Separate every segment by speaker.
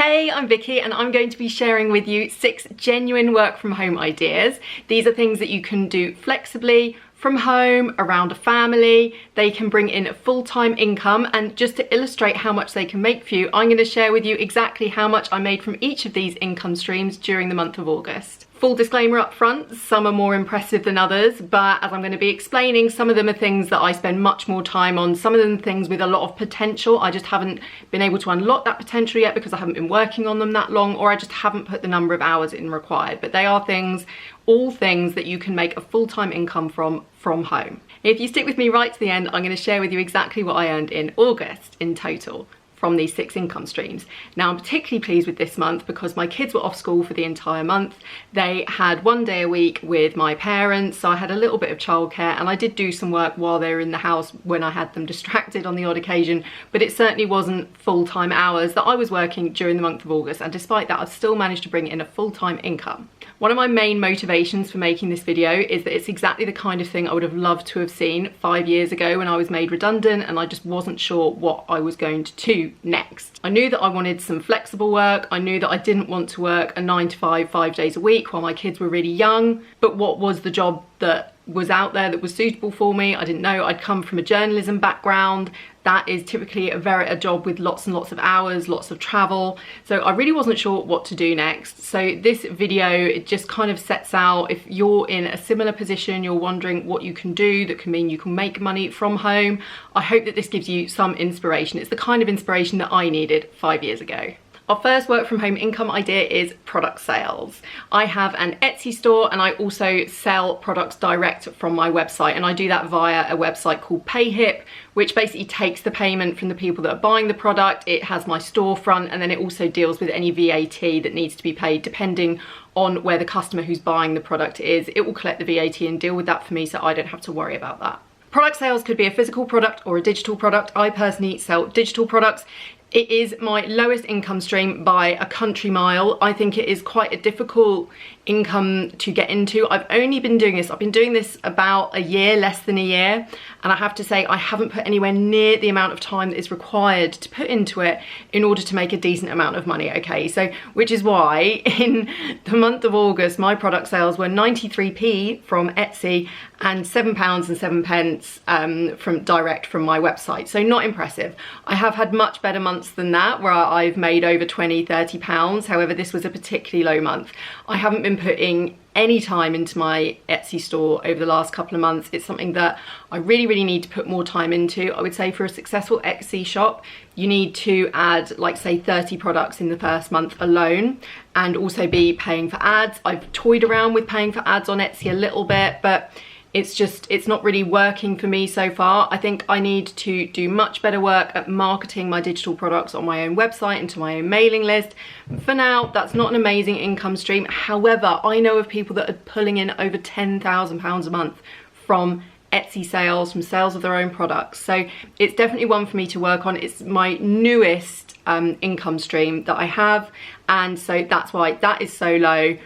Speaker 1: Hey, I'm Vicky and I'm going to be sharing with you 6 genuine work from home ideas. These are things that you can do flexibly, from home, around a family. They can bring in a full-time income, and just to illustrate how much they can make for you, I'm going to share with you exactly how much I made from each of these income streams during the month of August. Full disclaimer up front, some are more impressive than others, but as I'm going to be explaining, some of them are things that I spend much more time on, some of them things with a lot of potential. I just haven't been able to unlock that potential yet because I haven't been working on them that long, or I just haven't put the number of hours in required. But they are things, all things that you can make a full-time income from home. If you stick with me right to the end, I'm going to share with you exactly what I earned in August in total from these 6 income streams. Now, I'm particularly pleased with this month because my kids were off school for the entire month. They had 1 day a week with my parents, so I had a little bit of childcare, and I did do some work while they were in the house when I had them distracted on the odd occasion, but it certainly wasn't full-time hours that I was working during the month of August, and despite that, I've still managed to bring in a full-time income. One of my main motivations for making this video is that it's exactly the kind of thing I would have loved to have seen 5 years ago when I was made redundant and I just wasn't sure what I was going to do next. I knew that I wanted some flexible work. I knew that I didn't want to work a 9 to 5, 5 days a week while my kids were really young. But what was the job that was out there that was suitable for me? I didn't know. I'd come from a journalism background. That is typically a job with lots and lots of hours, lots of travel. So I really wasn't sure what to do next. So this video, it just kind of sets out, if you're in a similar position, you're wondering what you can do that can mean you can make money from home. I hope that this gives you some inspiration. It's the kind of inspiration that I needed 5 years ago. Our first work from home income idea is product sales. I have an Etsy store and I also sell products direct from my website, and I do that via a website called PayHip, which basically takes the payment from the people that are buying the product. It has my storefront, and then it also deals with any VAT that needs to be paid depending on where the customer who's buying the product is. It will collect the VAT and deal with that for me, so I don't have to worry about that. Product sales could be a physical product or a digital product. I personally sell digital products. It is my lowest income stream by a country mile. I think it is quite a difficult income to get into. I've only been doing this, I've been doing this about a year, less than a year, and I have to say I haven't put anywhere near the amount of time that is required to put into it in order to make a decent amount of money, okay? So, which is why in the month of August, my product sales were 93p from Etsy and £7.07 from direct from my website. So not impressive. I have had much better months than that where I've made over 20, 30 pounds. However, this was a particularly low month. I haven't been putting any time into my Etsy store over the last couple of months. It's something that I really need to put more time into. I would say for a successful Etsy shop, you need to add, like, say 30 products in the first month alone, and also be paying for ads. I've toyed around with paying for ads on Etsy a little bit, but it's not really working for me so far. I think I need to do much better work at marketing my digital products on my own website and to my own mailing list. For now, that's not an amazing income stream. However, I know of people that are pulling in over £10,000 a month from Etsy sales, from sales of their own products. So it's definitely one for me to work on. It's my newest income stream that I have, and so that's why that is so low.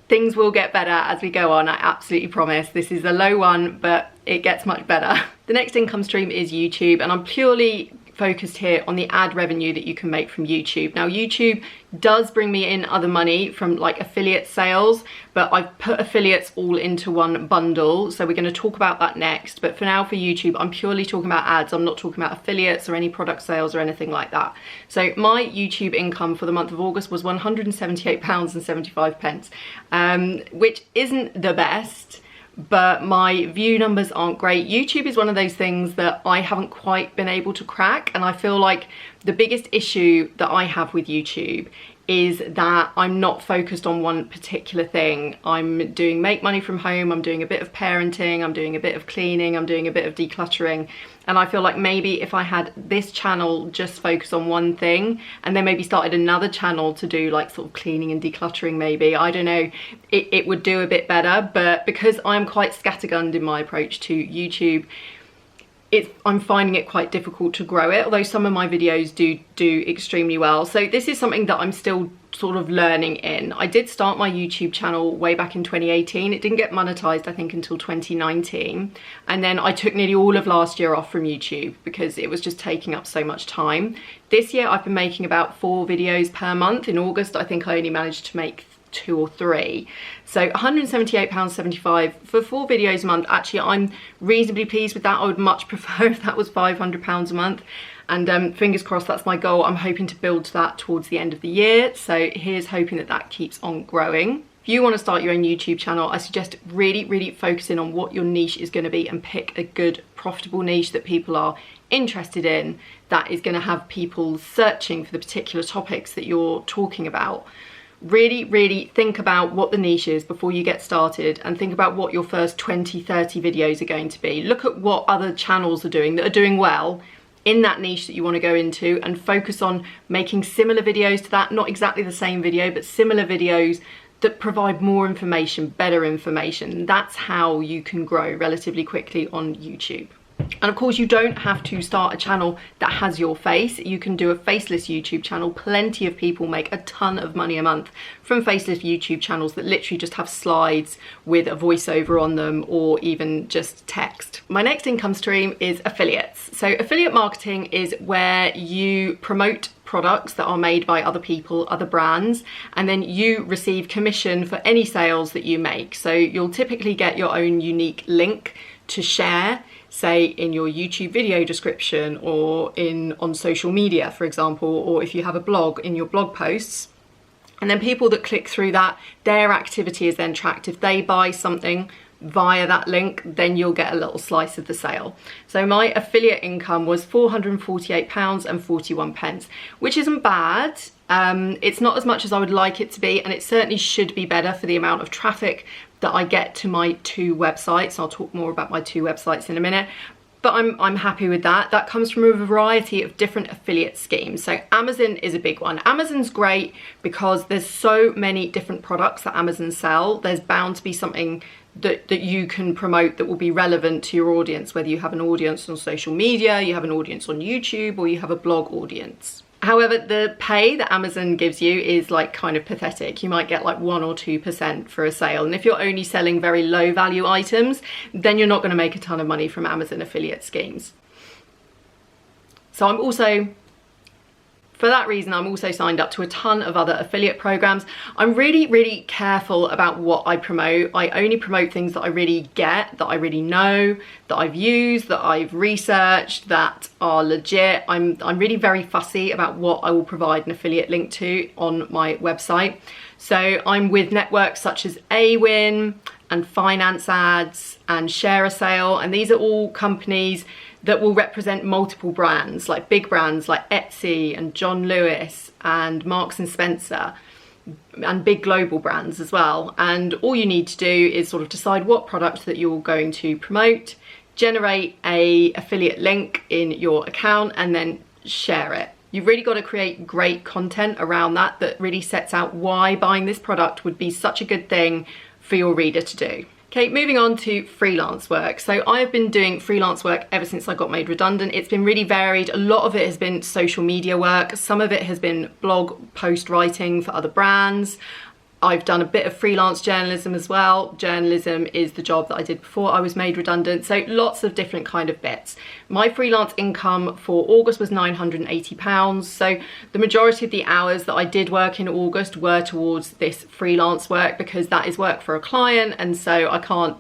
Speaker 1: Things will get better as we go on, I absolutely promise. This is a low one, but it gets much better. The next income stream is YouTube, and I'm purely focused here on the ad revenue that you can make from YouTube. Now, YouTube does bring me in other money from like affiliate sales, but I've put affiliates all into one bundle, so we're going to talk about that next. But for now, for YouTube, I'm purely talking about ads. I'm not talking about affiliates or any product sales or anything like that. So my YouTube income for the month of August was £178.75, which isn't the best, but my view numbers aren't great. YouTube is one of those things that I haven't quite been able to crack, and I feel like the biggest issue that I have with YouTube is that I'm not focused on one particular thing. I'm doing make money from home, I'm doing a bit of parenting, I'm doing a bit of cleaning, I'm doing a bit of decluttering, and I feel like maybe if I had this channel just focus on one thing and then maybe started another channel to do like sort of cleaning and decluttering, maybe, I don't know, it would do a bit better. But because I'm quite scattergunned in my approach to YouTube, I'm finding it quite difficult to grow it, although some of my videos do extremely well. So this is something that I'm still sort of learning in. I did start my YouTube channel way back in 2018. It didn't get monetized, I think, until 2019. And then I took nearly all of last year off from YouTube because it was just taking up so much time. This year I've been making about 4 videos per month. In August, I think I only managed to make 2 or 3. So £178.75 for 4 videos a month. Actually, I'm reasonably pleased with that. I would much prefer if that was £500 a month. And fingers crossed, that's my goal. I'm hoping to build to that towards the end of the year. So here's hoping that that keeps on growing. If you want to start your own YouTube channel, I suggest really focusing on what your niche is going to be and pick a good, profitable niche that people are interested in, that is going to have people searching for the particular topics that you're talking about. Really think about what the niche is before you get started, and think about what your first 20-30 videos are going to be. Look at what other channels are doing that are doing well in that niche that you want to go into, and focus on making similar videos to that, not exactly the same video, but similar videos that provide more information, better information. That's how you can grow relatively quickly on YouTube. And of course, you don't have to start a channel that has your face. You can do a faceless YouTube channel. Plenty of people make a ton of money a month from faceless YouTube channels that literally just have slides with a voiceover on them, or even just text. My next income stream is affiliates. So affiliate marketing is where you promote products that are made by other people, other brands, and then you receive commission for any sales that you make. So you'll typically get your own unique link to share, say in your YouTube video description, or on social media, for example, or if you have a blog, in your blog posts. And then people that click through that, their activity is then tracked. If they buy something via that link, then you'll get a little slice of the sale. So my affiliate income was £448.41, which isn't bad. It's not as much as I would like it to be, and it certainly should be better for the amount of traffic that I get to my 2 websites. I'll talk more about my 2 websites in a minute, but I'm happy with that. That comes from a variety of different affiliate schemes. So Amazon is a big one. Amazon's great because there's so many different products that Amazon sell. There's bound to be something that you can promote that will be relevant to your audience, whether you have an audience on social media, you have an audience on YouTube, or you have a blog audience. However, the pay that Amazon gives you is like kind of pathetic. You might get like 1 or 2% for a sale. And if you're only selling very low value items, then you're not going to make a ton of money from Amazon affiliate schemes. So for that reason, I'm also signed up to a ton of other affiliate programs. I'm really careful about what I promote. I only promote things that I really get, that I really know, that I've used, that I've researched, that are legit. I'm really very fussy about what I will provide an affiliate link to on my website. So I'm with networks such as Awin and Finance Ads and Share a Sale, and these are all companies that will represent multiple brands, like big brands like Etsy and John Lewis and Marks and Spencer, and big global brands as well. And all you need to do is sort of decide what product that you're going to promote, generate a affiliate link in your account, and then share it. You've really got to create great content around that really sets out why buying this product would be such a good thing for your reader to do. Okay, moving on to freelance work. So I've been doing freelance work ever since I got made redundant. It's been really varied. A lot of it has been social media work. Some of it has been blog post writing for other brands. I've done a bit of freelance journalism as well. Journalism is the job that I did before I was made redundant. So lots of different kind of bits. My freelance income for August was £980. So the majority of the hours that I did work in August were towards this freelance work, because that is work for a client. And so I can't,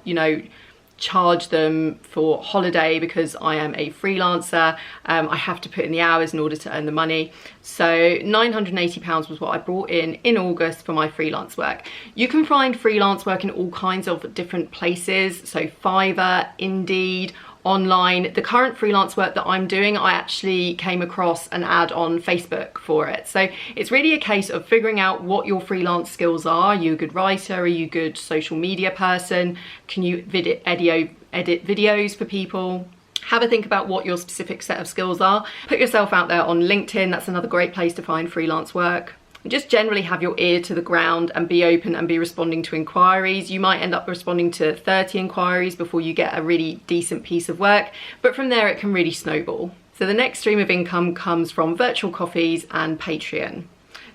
Speaker 1: charge them for holiday because I am a freelancer. I have to put in the hours in order to earn the money. So £980 was what I brought in August for my freelance work. You can find freelance work in all kinds of different places. So Fiverr, Indeed, online. The current freelance work that I'm doing, I actually came across an ad on Facebook for it. So it's really a case of figuring out what your freelance skills are. Are you a good writer? Are you a good social media person? Can you edit videos for people? Have a think about what your specific set of skills are. Put yourself out there on LinkedIn. That's another great place to find freelance work. just generally have your ear to the ground and be open and be responding to inquiries. You might end up responding to 30 inquiries before you get a really decent piece of work, but from there it can really snowball. So the next stream of income comes from virtual coffees and Patreon.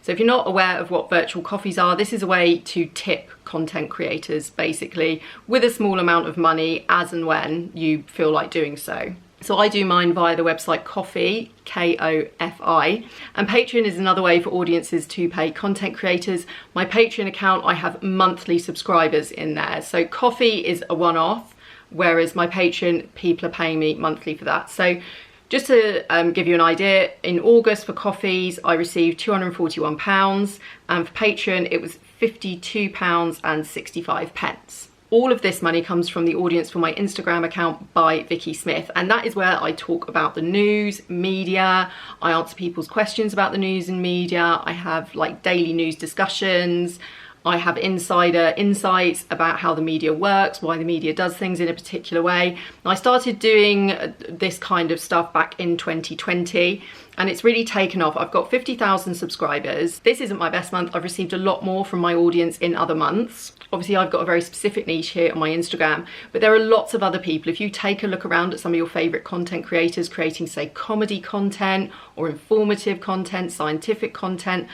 Speaker 1: So if you're not aware of what virtual coffees are, this is a way to tip content creators basically with a small amount of money as and when you feel like doing so. So I do mine via the website Ko-fi, K-O-F-I, and Patreon is another way for audiences to pay content creators. My Patreon account, I have monthly subscribers in there. So Ko-fi is a one-off, whereas my Patreon, people are paying me monthly for that. So just to give you an idea, in August for Ko-fi's, I received £241, and for Patreon, it was £52.65. All of this money comes from the audience for my Instagram account by Vicky Smith, and that is where I talk about the news, media, I answer people's questions about the news and media, I have like daily news discussions, I have insider insights about how the media works, why the media does things in a particular way. I started doing this kind of stuff back in 2020 and it's really taken off. I've got 50,000 subscribers. This isn't my best month. I've received a lot more from my audience in other months. Obviously, I've got a very specific niche here on my Instagram, but there are lots of other people. If you take a look around at some of your favorite content creators creating, say, comedy content or informative content, scientific content,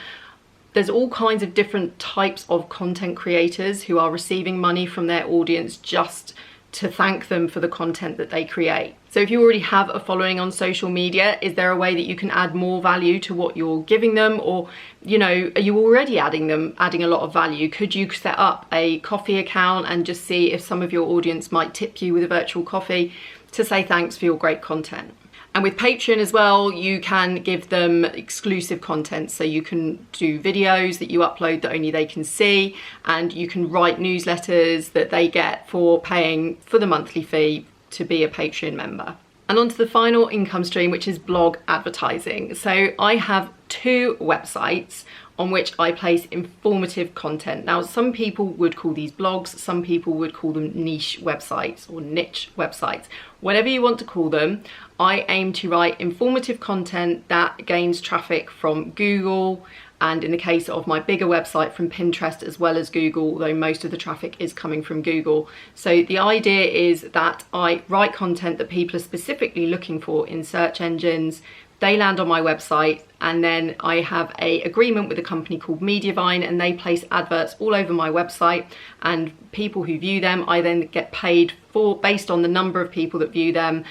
Speaker 1: there's all kinds of different types of content creators who are receiving money from their audience just to thank them for the content that they create. So if you already have a following on social media, is there a way that you can add more value to what you're giving them? Or, you know, are you already adding a lot of value? Could you set up a Ko-fi account and just see if some of your audience might tip you with a virtual coffee to say thanks for your great content? And with Patreon as well, you can give them exclusive content. So you can do videos that you upload that only they can see, and you can write newsletters that they get for paying for the monthly fee to be a Patreon member. And on to the final income stream, which is blog advertising. So I have 2 websites on which I place informative content. Now, some people would call these blogs, some people would call them niche websites or niche websites. Whatever you want to call them, I aim to write informative content that gains traffic from Google, and in the case of my bigger website, from Pinterest as well as Google, although most of the traffic is coming from Google. So the idea is that I write content that people are specifically looking for in search engines. They land on my website, and then I have an agreement with a company called Mediavine, and they place adverts all over my website, and people who view them, I then get paid for based on the number of people that view them,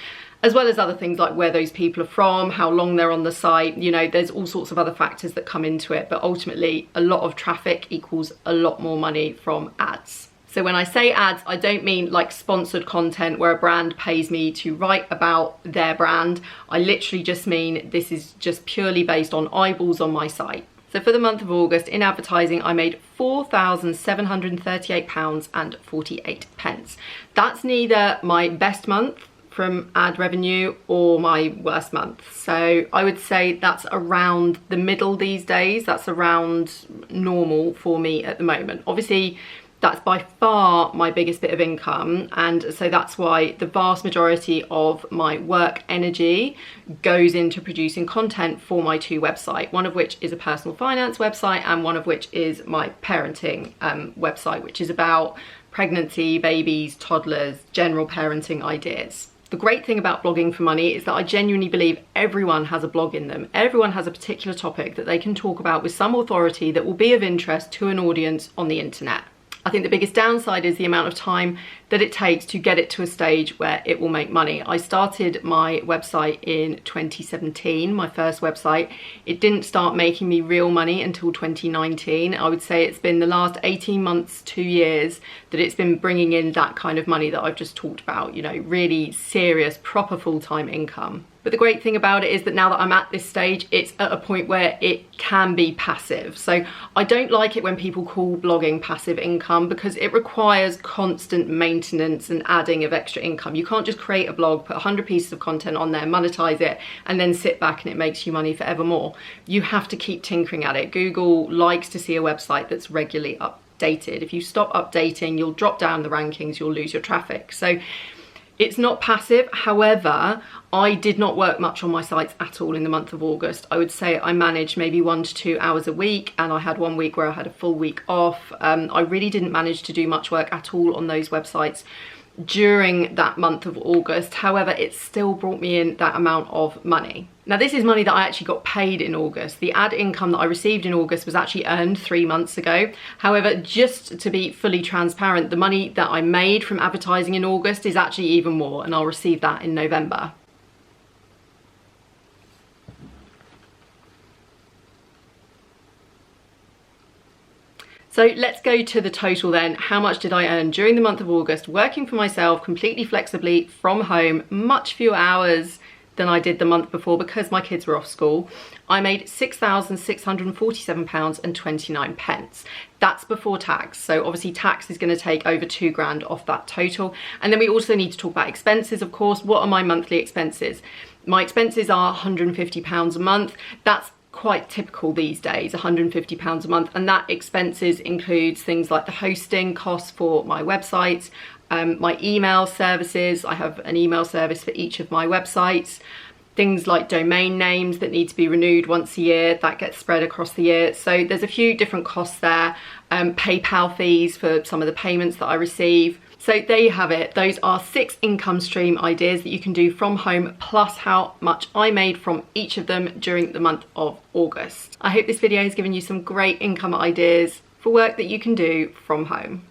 Speaker 1: as well as other things like where those people are from, how long they're on the site. You know, there's all sorts of other factors that come into it, but ultimately a lot of traffic equals a lot more money from ads. So when I say ads, I don't mean like sponsored content where a brand pays me to write about their brand. I literally just mean this is just purely based on eyeballs on my site. So for the month of August in advertising, I made £4,738.48. That's neither my best month from ad revenue or my worst month. So I would say that's around the middle these days. That's around normal for me at the moment. Obviously, that's by far my biggest bit of income, and so that's why the vast majority of my work energy goes into producing content for my 2 websites, one of which is a personal finance website and one of which is my parenting website, which is about pregnancy, babies, toddlers, general parenting ideas. The great thing about blogging for money is that I genuinely believe everyone has a blog in them. Everyone has a particular topic that they can talk about with some authority that will be of interest to an audience on the internet. I think the biggest downside is the amount of time that it takes to get it to a stage where it will make money. I started my website in 2017, my first website. It didn't start making me real money until 2019. I would say it's been the last 18 months, 2 years, that it's been bringing in that kind of money that I've just talked about, you know, really serious, proper full-time income. But the great thing about it is that now that I'm at this stage, it's at a point where it can be passive. So I don't like it when people call blogging passive income, because it requires constant maintenance and adding of extra income. You can't just create a blog, put 100 pieces of content on there, monetize it, and then sit back and it makes you money forevermore. You have to keep tinkering at it. Google likes to see a website that's regularly updated. If you stop updating, you'll drop down the rankings, you'll lose your traffic. So It's not passive, however, I did not work much on my sites at all in the month of August. I would say I managed maybe 1 to 2 hours a week, and I had 1 week where I had a full week off. I really didn't manage to do much work at all on those websites during that month of August. However, it still brought me in that amount of money. Now, this is money that I actually got paid in August. The ad income that I received in August was actually earned 3 months ago. However, just to be fully transparent, the money that I made from advertising in August is actually even more, and I'll receive that in November. So let's go to the total then. How much did I earn during the month of August working for myself completely flexibly from home, much fewer hours than I did the month before because my kids were off school? I made £6,647.29. That's before tax. So obviously tax is going to take over £2,000 off that total. And then we also need to talk about expenses, of course. What are my monthly expenses? My expenses are £150 a month. That's quite typical these days, £150 a month, and that expenses includes things like the hosting costs for my websites, my email services. I have an email service for each of my websites. Things like domain names that need to be renewed once a year, that gets spread across the year. So there's a few different costs there. PayPal fees for some of the payments that I receive. So there you have it. Those are 6 income stream ideas that you can do from home, plus how much I made from each of them during the month of August. I hope this video has given you some great income ideas for work that you can do from home.